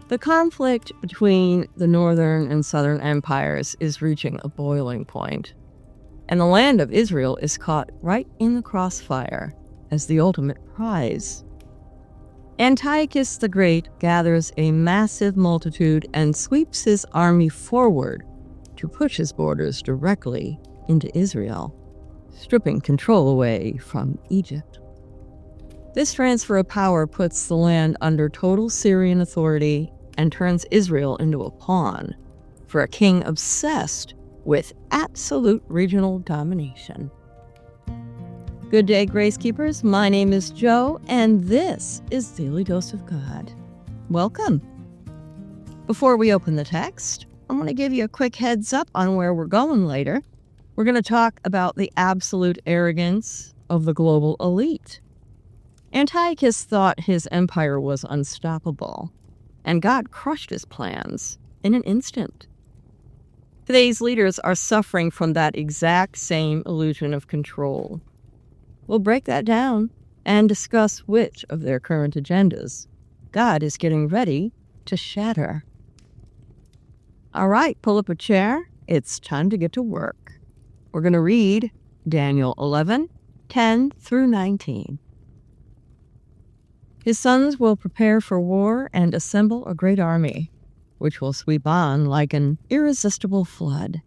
The conflict between the northern and southern empires is reaching a boiling point, and the land of Israel is caught right in the crossfire as the ultimate prize. Antiochus the Great gathers a massive multitude and sweeps his army forward to push his borders directly into Israel, stripping control away from Egypt. This transfer of power puts the land under total Syrian authority and turns Israel into a pawn for a king obsessed with absolute regional domination. Good day, Grace Keepers. My name is Joe, and this is Daily Dose of God. Welcome. Before we open the text, I'm going to give you a quick heads up on where we're going later. We're going to talk about the absolute arrogance of the global elite. Antiochus thought his empire was unstoppable, and God crushed his plans in an instant. Today's leaders are suffering from that exact same illusion of control. We'll break that down and discuss which of their current agendas God is getting ready to shatter. All right, pull up a chair. It's time to get to work. We're going to read Daniel 11:10 through 19. His sons will prepare for war and assemble a great army, which will sweep on like an irresistible flood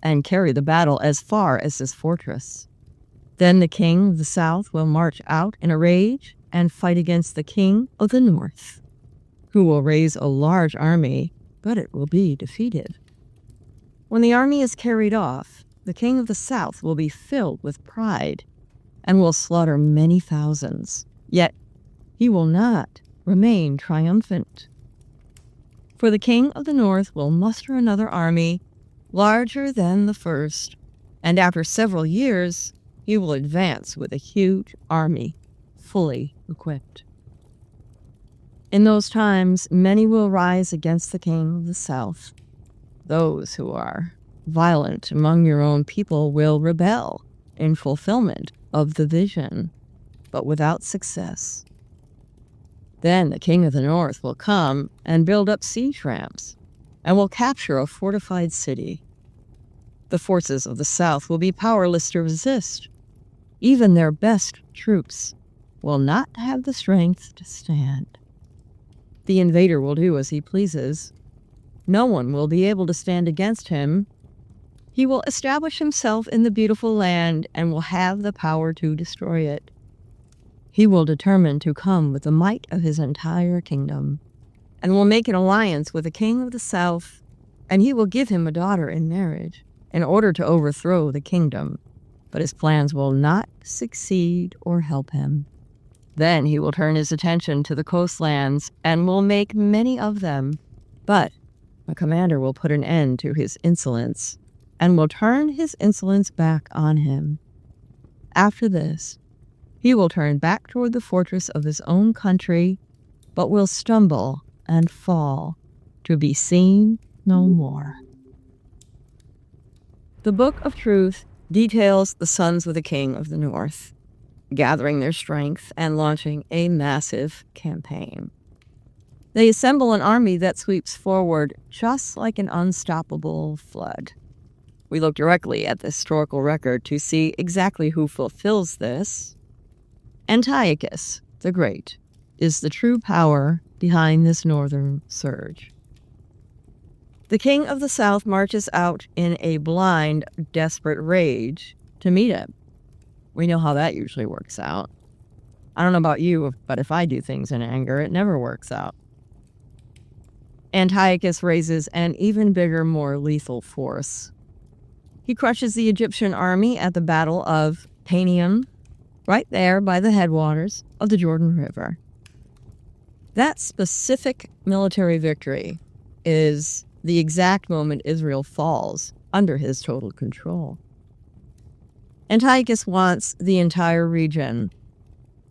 and carry the battle as far as his fortress. Then the king of the south will march out in a rage and fight against the king of the north, who will raise a large army, but it will be defeated. When the army is carried off, the king of the south will be filled with pride and will slaughter many thousands, yet he will not remain triumphant. For the king of the north will muster another army larger than the first, and after several years, he will advance with a huge army, fully equipped. In those times, many will rise against the king of the south. Those who are violent among your own people will rebel in fulfillment of the vision, but without success. Then the king of the north will come and build up siege ramps and will capture a fortified city. The forces of the south will be powerless to resist. Even their best troops will not have the strength to stand. The invader will do as he pleases. No one will be able to stand against him. He will establish himself in the beautiful land and will have the power to destroy it. He will determine to come with the might of his entire kingdom and will make an alliance with the king of the south, and he will give him a daughter in marriage in order to overthrow the kingdom. But his plans will not succeed or help him. Then he will turn his attention to the coastlands and will make many of them. But a commander will put an end to his insolence and will turn his insolence back on him. After this, he will turn back toward the fortress of his own country, but will stumble and fall to be seen no more. The Book of Truth details the sons of the king of the north, gathering their strength and launching a massive campaign. They assemble an army that sweeps forward just like an unstoppable flood. We look directly at the historical record to see exactly who fulfills this. Antiochus the Great is the true power behind this northern surge. The king of the south marches out in a blind, desperate rage to meet him. We know how that usually works out. I don't know about you, but if I do things in anger, it never works out. Antiochus raises an even bigger, more lethal force. He crushes the Egyptian army at the Battle of Panium, right there by the headwaters of the Jordan River. That specific military victory is the exact moment Israel falls under his total control. Antiochus wants the entire region.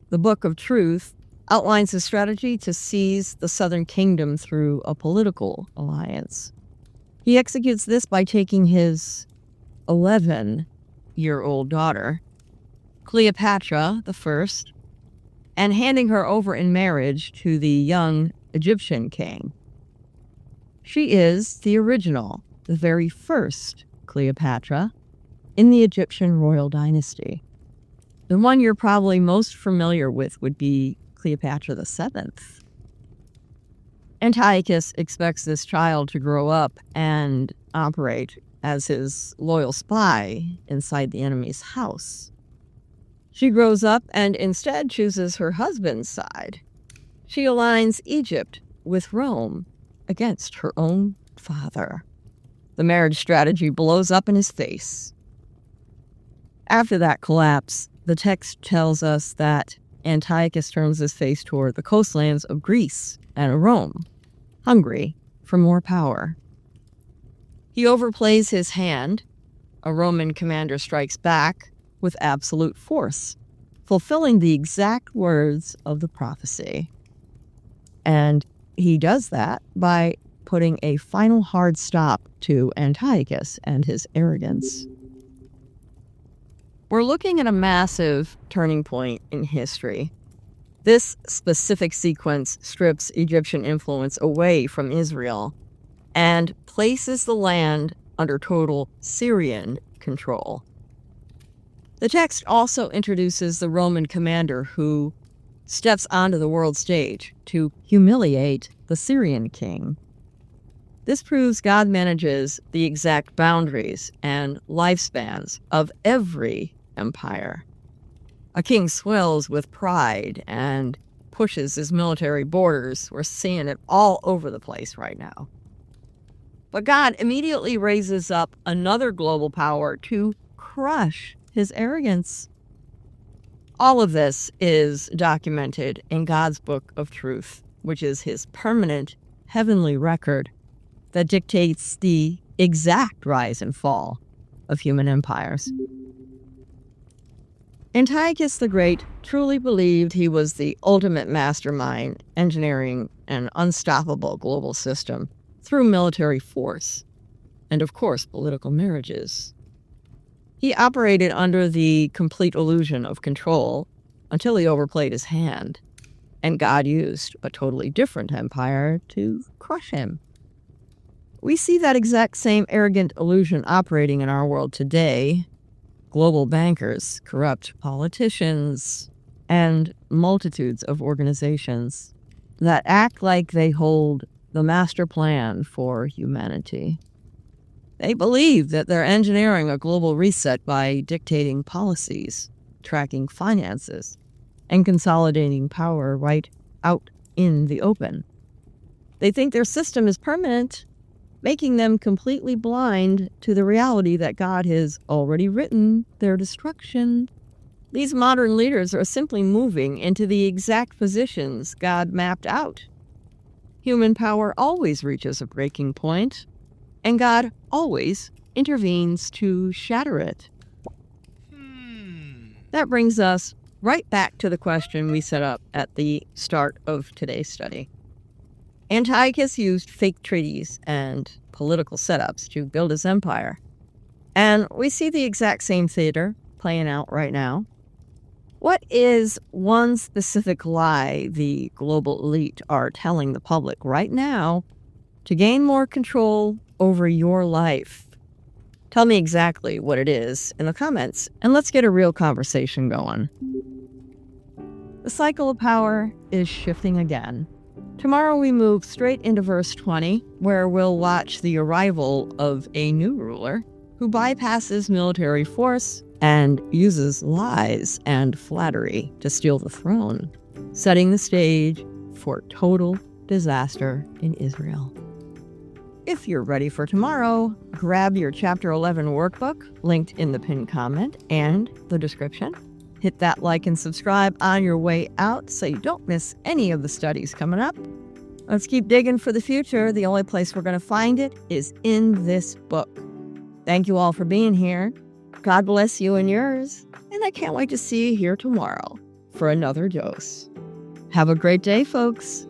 The Book of Truth outlines a strategy to seize the southern kingdom through a political alliance. He executes this by taking his 11-year-old daughter, Cleopatra I, and handing her over in marriage to the young Egyptian king, She is the original, the very first Cleopatra in the Egyptian royal dynasty. The one you're probably most familiar with would be Cleopatra VII. Antiochus expects this child to grow up and operate as his loyal spy inside the enemy's house. She grows up and instead chooses her husband's side. She aligns Egypt with Rome against her own father. The marriage strategy blows up in his face. After that collapse, the text tells us that Antiochus turns his face toward the coastlands of Greece and Rome, hungry for more power. He overplays his hand. A Roman commander strikes back with absolute force, fulfilling the exact words of the prophecy. And he does that by putting a final hard stop to Antiochus and his arrogance. We're looking at a massive turning point in history. This specific sequence strips Egyptian influence away from Israel and places the land under total Syrian control. The text also introduces the Roman commander who steps onto the world stage to humiliate the Syrian king. This proves God manages the exact boundaries and lifespans of every empire. A king swells with pride and pushes his military borders. We're seeing it all over the place right now. But God immediately raises up another global power to crush his arrogance. All of this is documented in God's book of truth, which is his permanent heavenly record that dictates the exact rise and fall of human empires. Antiochus the Great truly believed he was the ultimate mastermind engineering an unstoppable global system through military force and, of course, political marriages. He operated under the complete illusion of control until he overplayed his hand, and God used a totally different empire to crush him. We see that exact same arrogant illusion operating in our world today. Global bankers, corrupt politicians, and multitudes of organizations that act like they hold the master plan for humanity. They believe that they're engineering a global reset by dictating policies, tracking finances, and consolidating power right out in the open. They think their system is permanent, making them completely blind to the reality that God has already written their destruction. These modern leaders are simply moving into the exact positions God mapped out. Human power always reaches a breaking point, and God always intervenes to shatter it. That brings us right back to the question we set up at the start of today's study. Antiochus used fake treaties and political setups to build his empire. And we see the exact same theater playing out right now. What is one specific lie the global elite are telling the public right now to gain more control over your life? Tell me exactly what it is in the comments, and let's get a real conversation going. The cycle of power is shifting again. Tomorrow we move straight into verse 20, where we'll watch the arrival of a new ruler who bypasses military force and uses lies and flattery to steal the throne, setting the stage for total disaster in Israel. If you're ready for tomorrow, grab your Chapter 11 workbook, linked in the pinned comment and the description. Hit that like and subscribe on your way out so you don't miss any of the studies coming up. Let's keep digging for the future. The only place we're going to find it is in this book. Thank you all for being here. God bless you and yours. And I can't wait to see you here tomorrow for another dose. Have a great day, folks.